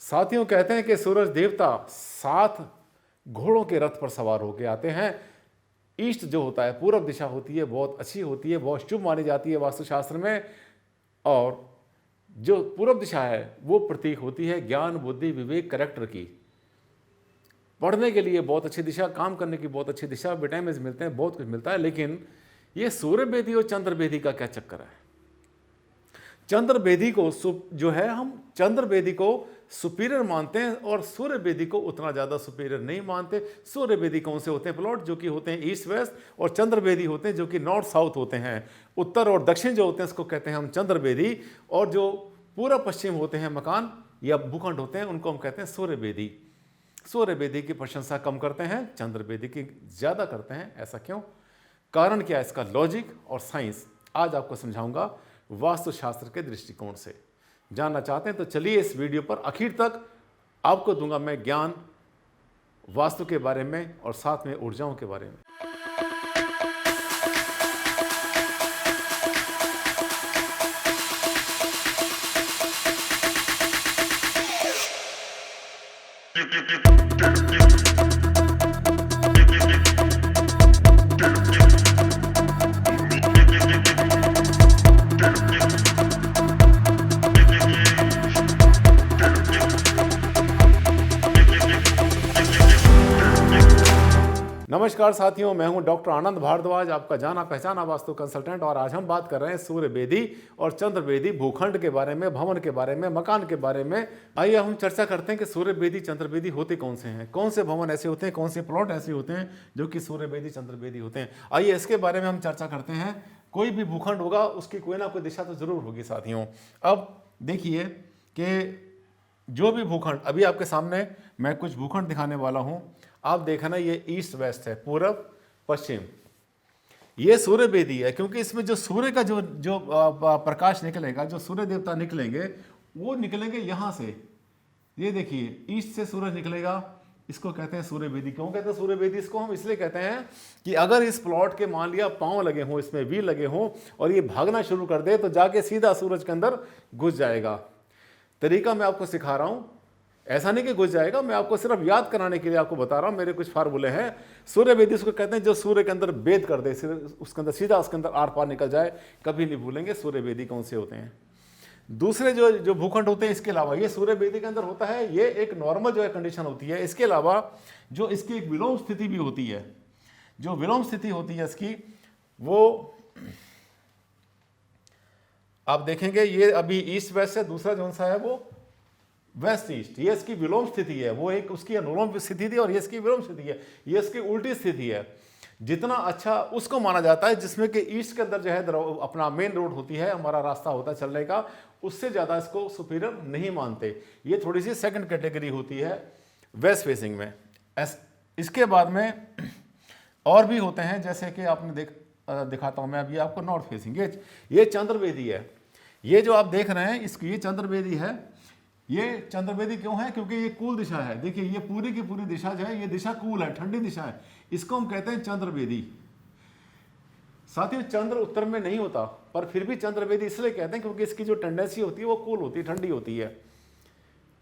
साथियों, कहते हैं कि सूरज देवता 7 घोड़ों के रथ पर सवार होकर आते हैं। ईस्ट जो होता है, पूरब दिशा होती है, बहुत अच्छी होती है, बहुत शुभ मानी जाती है वास्तुशास्त्र में। और जो पूरब दिशा है वो प्रतीक होती है ज्ञान, बुद्धि, विवेक, करैक्टर की। पढ़ने के लिए बहुत अच्छी दिशा, काम करने की बहुत अच्छी दिशा, विटामिन्स मिलते हैं, बहुत कुछ मिलता है। लेकिन ये सूर्य बेदी और चंद्र बेदी का क्या चक्कर है? चंद्र बेदी को जो है, हम चंद्र बेदी को सुपीरियर मानते हैं और सूर्य बेदी को उतना ज़्यादा सुपीरियर नहीं मानते। सूर्य बेदी कौन से होते हैं प्लॉट? जो कि होते हैं ईस्ट वेस्ट, और चंद्र बेदी होते हैं जो कि नॉर्थ साउथ होते हैं। उत्तर और दक्षिण जो होते हैं उसको कहते हैं हम चंद्र बेदी, और जो पूर्व पश्चिम होते हैं मकान या भूखंड होते हैं उनको हम कहते हैं सूर्य बेदी। सूर्य बेदी की प्रशंसा कम करते हैं, चंद्र बेदी की ज़्यादा करते हैं। ऐसा क्यों? कारण क्या है इसका? लॉजिक और साइंस आज आपको समझाऊंगा वास्तुशास्त्र के दृष्टिकोण से। जानना चाहते हैं तो चलिए इस वीडियो पर आखिर तक आपको दूंगा मैं ज्ञान वास्तु के बारे में और साथ में ऊर्जाओं के बारे में। नमस्कार साथियों, मैं हूं डॉक्टर आनंद भारद्वाज, आपका जाना पहचाना वास्तु कंसल्टेंट। और आज हम बात कर रहे हैं सूर्य बेदी और चंद्र बेदी, भूखंड के बारे में, भवन के बारे में, मकान के बारे में। आइए हम चर्चा करते हैं कि सूर्य बेदी, चंद्र बेदी होते कौन से हैं, कौन से भवन ऐसे होते हैं, कौन से प्लॉट ऐसे होते हैं जो कि सूर्य बेदी, चंद्र बेदी होते हैं। आइए इसके बारे में हम चर्चा करते हैं। कोई भी भूखंड होगा उसकी कोई ना कोई दिशा तो जरूर होगी साथियों। अब देखिए कि जो भी भूखंड, अभी आपके सामने मैं कुछ भूखंड दिखाने वाला हूं। आप देखना, ये ईस्ट वेस्ट है, पूरब पश्चिम। ये सूर्य बेदी है क्योंकि इसमें जो सूर्य का जो प्रकाश निकलेगा, जो सूर्य देवता निकलेंगे वो निकलेंगे यहां से। ये देखिए, ईस्ट से सूरज निकलेगा, इसको कहते हैं सूर्य बेदी। क्यों कहते हैं सूर्य बेदी? इसको हम इसलिए कहते हैं कि अगर इस प्लॉट के मान लिया पांव लगे हों, इसमें व्हील लगे हों और ये भागना शुरू कर दे तो जाके सीधा सूरज के अंदर घुस जाएगा। तरीका मैं आपको सिखा रहा हूं, ऐसा नहीं कि घुस जाएगा, मैं आपको सिर्फ याद कराने के लिए आपको बता रहा हूं। मेरे कुछ फार्मूले हैं। सूर्य बेदी उसको कहते हैं जो सूर्य के अंदर बेद कर दे, उसके अंदर सीधा उसके अंदर आर पार निकल जाए। कभी नहीं भूलेंगे सूर्य बेदी कौन से होते हैं। दूसरे जो भूखंड होते हैं, इसके अलावा ये सूर्य बेदी के अंदर होता है, ये एक नॉर्मल जो है कंडीशन होती है। इसके अलावा जो इसकी एक विलोम स्थिति भी होती है, जो विलोम स्थिति होती है इसकी, वो आप देखेंगे ये अभी ईस्ट वेस्ट है, दूसरा जो सा है वो वेस्ट ईस्ट। ये इसकी विलोम स्थिति है, वो एक उसकी अनुलोम स्थिति थी और ये इसकी विलोम स्थिति है, ये इसकी उल्टी स्थिति है। जितना अच्छा उसको माना जाता है जिसमें कि ईस्ट के अंदर जो है अपना मेन रोड होती है, हमारा रास्ता होता है चलने का, उससे ज़्यादा इसको सुपीरियर नहीं मानते। ये थोड़ी सी सेकंड कैटेगरी होती है वेस्ट फेसिंग में। इसके बाद में और भी होते हैं, जैसे कि आपने दिखाता हूँ मैं अभी आपको नॉर्थ फेसिंग। ये चंद्र बेदी है, ये जो आप देख रहे हैं इसकी, ये चंद्र बेदी है। ये चंद्र बेदी क्यों है? क्योंकि ये कूल दिशा है। देखिए ये पूरी की पूरी दिशा जो है, ये दिशा कूल है, ठंडी दिशा है, इसको हम कहते हैं चंद्र बेदी। साथियों, चंद्र उत्तर में नहीं होता, पर फिर भी चंद्र बेदी इसलिए कहते हैं क्योंकि इसकी जो टेंडेंसी होती है वो कूल होती है, ठंडी होती है।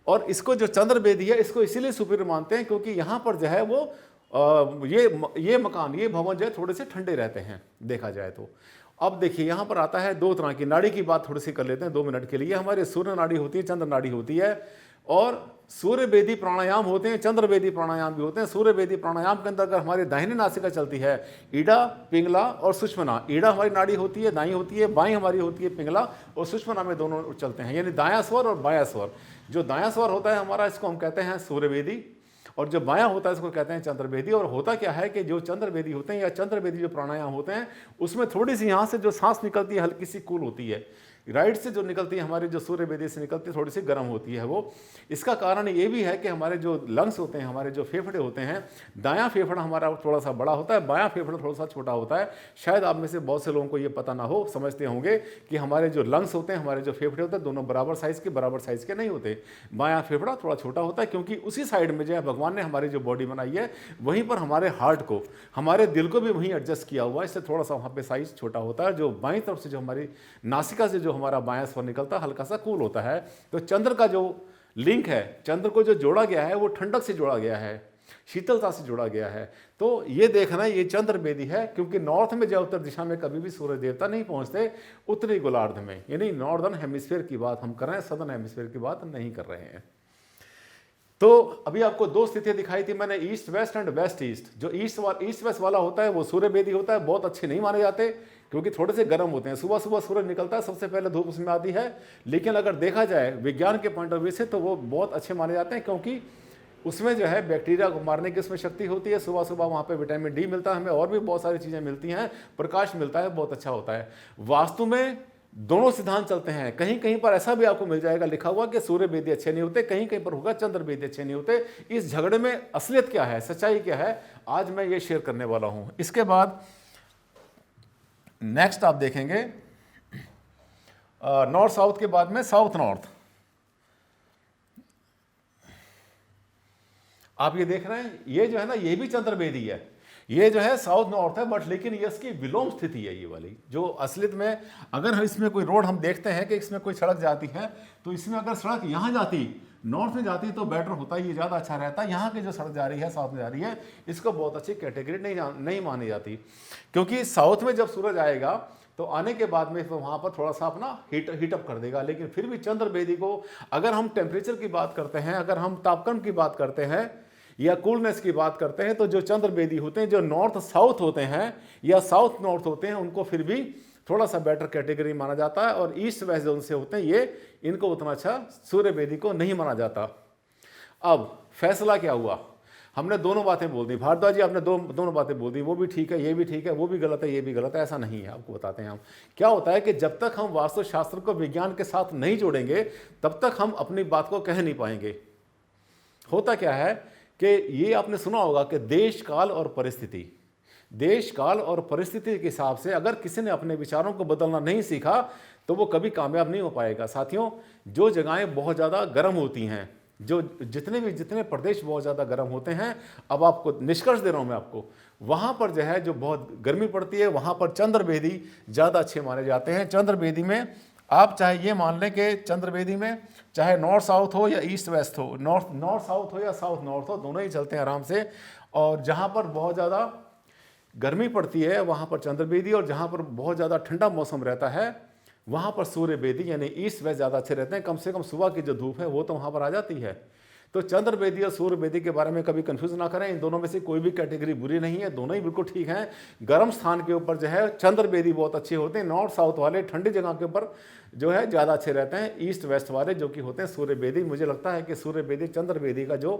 और इसको जो चंद्र बेदी है, इसको इसीलिए सुपीरियर मानते हैं क्योंकि यहाँ पर जो है वो ये मकान, ये भवन जो है थोड़े से ठंडे रहते हैं देखा जाए तो। अब देखिए यहाँ पर आता है दो तरह की नाड़ी की बात थोड़ी सी कर लेते हैं 2 मिनट के लिए। हमारे सूर्य नाड़ी होती है, चंद्र नाड़ी होती है, और सूर्य बेदी प्राणायाम होते हैं, चंद्र बेदी प्राणायाम भी होते हैं। सूर्य बेदी प्राणायाम के अंदर अगर हमारी दाहिनी नासिका चलती है, ईडा, पिंगला और सुषुम्ना। ईडा हमारी नाड़ी होती है, दाई होती है, बाई हमारी होती है पिंगला, और सुषुम्ना में दोनों चलते हैं, यानी दायां स्वर और बायां स्वर। जो दायां स्वर होता है हमारा, इसको हम कहते हैं सूर्य बेदी, और जो बायां होता है इसको कहते हैं चंद्र बेदी। और होता क्या है कि जो चंद्र बेदी होते हैं या चंद्र बेदी जो प्राणायाम होते हैं, उसमें थोड़ी सी यहाँ से जो सांस निकलती है हल्की सी कूल होती है, राइट से जो निकलती है हमारी, जो सूर्य बेदी से निकलती है थोड़ी सी गर्म होती है वो। इसका कारण ये भी है कि हमारे जो लंग्स होते हैं, हमारे जो फेफड़े होते हैं, दायां फेफड़ा हमारा थोड़ा सा बड़ा होता है, बायां फेफड़ा थोड़ा सा छोटा होता है। शायद आप में से बहुत से लोगों को ये पता ना हो, समझते होंगे कि हमारे जो लंग्स होते हैं, हमारे जो फेफड़े होते हैं, दोनों बराबर साइज के नहीं होते। बायां फेफड़ा थोड़ा छोटा होता है क्योंकि उसी साइड में जो है भगवान ने हमारी जो बॉडी बनाई है, वहीं पर हमारे हार्ट को, हमारे दिल को भी वहीं एडजस्ट किया हुआ है, इससे थोड़ा सा वहाँ पे साइज छोटा होता है। जो बाईं तरफ से जो हमारी नासिका से जो हमारा बायां स्वर निकलता है, हल्का सा कूल होता है। तो चंद्र का जो लिंक है, चंद्र को जो जोड़ा गया है वो ठंडक से जोड़ा गया है, शीतलता से जोड़ा गया है। तो ये देखना ये चंद्र बेदी है, क्योंकि नॉर्थ में या उत्तर दिशा में कभी भी सूर्य देवता नहीं पहुंचते, उत्तरी गोलार्ध में, यानी नॉर्दर्न हेमिस्फीयर की बात हम कर रहे हैं, सदर्न हेमिस्फीयर की बात नहीं कर रहे हैं। तो अभी आपको दो स्थितियां दिखाई थी मैंने, east west and west east. जो ईस्ट वेस्ट वाला होता है वो सूर्य बेदी होता है, बहुत अच्छे नहीं माने जाते क्योंकि थोड़े से गर्म होते हैं। सुबह सुबह सूरज निकलता है, सबसे पहले धूप उसमें आती है, लेकिन अगर देखा जाए विज्ञान के पॉइंट ऑफ व्यू से तो वो बहुत अच्छे माने जाते हैं, क्योंकि उसमें जो है बैक्टीरिया को मारने की उसमें शक्ति होती है। सुबह सुबह वहाँ पे विटामिन डी मिलता है हमें, और भी बहुत सारी चीज़ें मिलती हैं, प्रकाश मिलता है, बहुत अच्छा होता है। वास्तु में दोनों सिद्धांत चलते हैं। कहीं कहीं पर ऐसा भी आपको मिल जाएगा लिखा हुआ कि सूर्य बेदी अच्छे नहीं होते, कहीं कहीं पर होगा चंद्र बेदी अच्छे नहीं होते। इस झगड़े में असलियत क्या है, सच्चाई क्या है, आज मैं ये शेयर करने वाला हूँ। इसके बाद नेक्स्ट आप देखेंगे नॉर्थ साउथ के बाद में साउथ नॉर्थ। आप ये देख रहे हैं, ये जो है ना ये भी चंद्र बेदी है, ये जो है साउथ नॉर्थ है, बट लेकिन ये इसकी विलोम स्थिति है ये वाली। जो असलियत में अगर हम इसमें कोई रोड हम देखते हैं कि इसमें कोई सड़क जाती है, तो इसमें अगर सड़क यहाँ जाती, नॉर्थ में जाती तो बेटर होता, ये ज़्यादा अच्छा रहता। यहाँ की जो सड़क जा रही है साउथ में जा रही है, इसको बहुत अच्छी कैटेगरी नहीं मानी जाती, क्योंकि साउथ में जब सूरज आएगा तो आने के बाद में तो वहाँ पर थोड़ा सा अपना हीटअप कर देगा। लेकिन फिर भी चंद्र बेदी को अगर हम टेम्परेचर की बात करते हैं, अगर हम तापक्रम की बात करते हैं या कूलनेस की बात करते हैं, तो जो चंद्र बेदी होते हैं, जो नॉर्थ साउथ होते हैं या साउथ नॉर्थ होते हैं, उनको फिर भी थोड़ा सा बेटर कैटेगरी माना जाता है। और ईस्ट वेस्ट जोन से होते हैं ये, इनको उतना अच्छा सूर्य बेदी को नहीं माना जाता। अब फैसला क्या हुआ, हमने दोनों बातें बोल दी, भारद्वाज जी आपने दोनों बातें बोल दी, वो भी ठीक है, ये भी ठीक है, वो भी गलत है, ये भी गलत है, ऐसा नहीं है। आपको बताते हैं हम क्या होता है कि जब तक हम वास्तुशास्त्र को विज्ञान के साथ नहीं जोड़ेंगे तब तक हम अपनी बात को कह नहीं पाएंगे। होता क्या है कि ये आपने सुना होगा कि देश काल और परिस्थिति, देश काल और परिस्थिति के हिसाब से अगर किसी ने अपने विचारों को बदलना नहीं सीखा तो वो कभी कामयाब नहीं हो पाएगा। साथियों, जो जगहें बहुत ज़्यादा गर्म होती हैं, जो जितने प्रदेश बहुत ज़्यादा गर्म होते हैं, अब आपको निष्कर्ष दे रहा हूँ मैं आपको, वहाँ पर जो है जो बहुत गर्मी पड़ती है, वहाँ पर चंद्र बेदी ज़्यादा अच्छे माने जाते हैं। चंद्र बेदी में आप चाहे ये मान लें कि चंद्र बेदी में चाहे नॉर्थ साउथ हो या ईस्ट वेस्ट हो, नॉर्थ साउथ हो या साउथ नॉर्थ हो, दोनों ही चलते हैं आराम से। और जहाँ पर बहुत ज़्यादा गर्मी पड़ती है वहाँ पर चंद्र बेदी, और जहाँ पर बहुत ज़्यादा ठंडा मौसम रहता है वहाँ पर सूर्य बेदी, यानी ईस्ट वेस्ट ज़्यादा अच्छे रहते हैं। कम से कम सुबह की जो धूप है वो तो वहाँ पर आ जाती है। तो चंद्र बेदी और सूर्य बेदी के बारे में कभी कंफ्यूज ना करें, इन दोनों में से कोई भी कैटेगरी बुरी नहीं है, दोनों ही बिल्कुल ठीक हैं। गर्म स्थान के ऊपर जो है चंद्र बेदी बहुत अच्छे होते हैं, नॉर्थ साउथ वाले ठंडी जगह के ऊपर जो है ज़्यादा अच्छे रहते हैं। ईस्ट वेस्ट वाले जो कि होते हैं सूर्य बेदी, मुझे लगता है कि सूर्य बेदी चंद्र बेदी का जो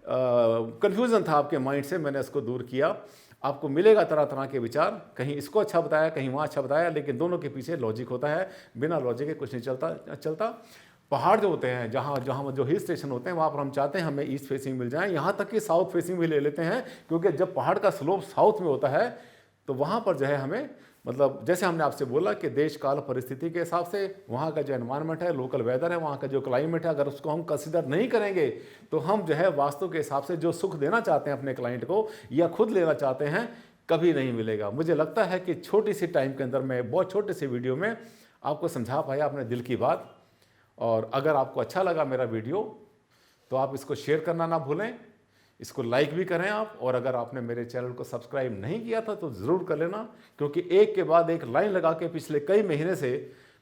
कन्फ्यूज़न था आपके माइंड से, मैंने इसको दूर किया। आपको मिलेगा तरह तरह के विचार, कहीं इसको अच्छा बताया, कहीं वहाँ अच्छा बताया, लेकिन दोनों के पीछे लॉजिक होता है, बिना लॉजिक के कुछ नहीं चलता। पहाड़ जो होते हैं, जहाँ जो हिल स्टेशन होते हैं, वहाँ पर हम चाहते हैं हमें ईस्ट फेसिंग मिल जाए, यहाँ तक कि साउथ फेसिंग भी ले लेते हैं, क्योंकि जब पहाड़ का स्लोप साउथ में होता है तो वहाँ पर जो है हमें, मतलब जैसे हमने आपसे बोला कि देश काल परिस्थिति के हिसाब से वहाँ का जो एनवायरनमेंट है, लोकल वेदर है, वहाँ का जो क्लाइमेट है, अगर उसको हम कंसिडर नहीं करेंगे तो हम जो है वास्तु के हिसाब से जो सुख देना चाहते हैं अपने क्लाइंट को या खुद लेना चाहते हैं, कभी नहीं मिलेगा। मुझे लगता है कि छोटी सी टाइम के अंदर मैं बहुत छोटे से वीडियो में आपको समझा पाया अपने दिल की बात। और अगर आपको अच्छा लगा मेरा वीडियो तो आप इसको शेयर करना ना भूलें, इसको लाइक भी करें आप। और अगर आपने मेरे चैनल को सब्सक्राइब नहीं किया था तो ज़रूर कर लेना, क्योंकि एक के बाद एक लाइन लगा के पिछले कई महीने से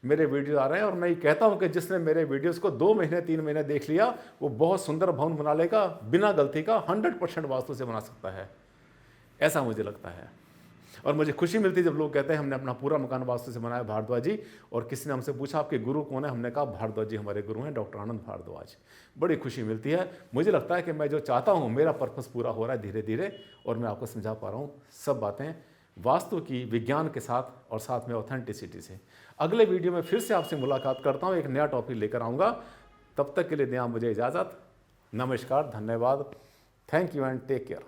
मेरे वीडियो आ रहे हैं। और मैं ये कहता हूँ कि जिसने मेरे वीडियोस को 2 महीने 3 महीने देख लिया वो बहुत सुंदर भवन बना लेगा, बिना गलती का 100% वास्तु से बना सकता है, ऐसा मुझे लगता है। और मुझे खुशी मिलती है जब लोग कहते हैं हमने अपना पूरा मकान वास्तु से बनाया भारद्वाज जी। और किसी ने हमसे पूछा आपके गुरु कौन है, हमने कहा भारद्वाज जी हमारे गुरु हैं, डॉक्टर आनंद भारद्वाज। बड़ी खुशी मिलती है। मुझे लगता है कि मैं जो चाहता हूँ मेरा पर्पस पूरा हो रहा है धीरे धीरे, और मैं आपको समझा पा रहा हूँ सब बातें वास्तु की विज्ञान के साथ और साथ में ऑथेंटिसिटी से। अगले वीडियो में फिर से आपसे मुलाकात करता हूँ, एक नया टॉपिक लेकर आऊँगा। तब तक के लिए दें आप मुझे इजाज़त। नमस्कार, धन्यवाद, thank you and take care.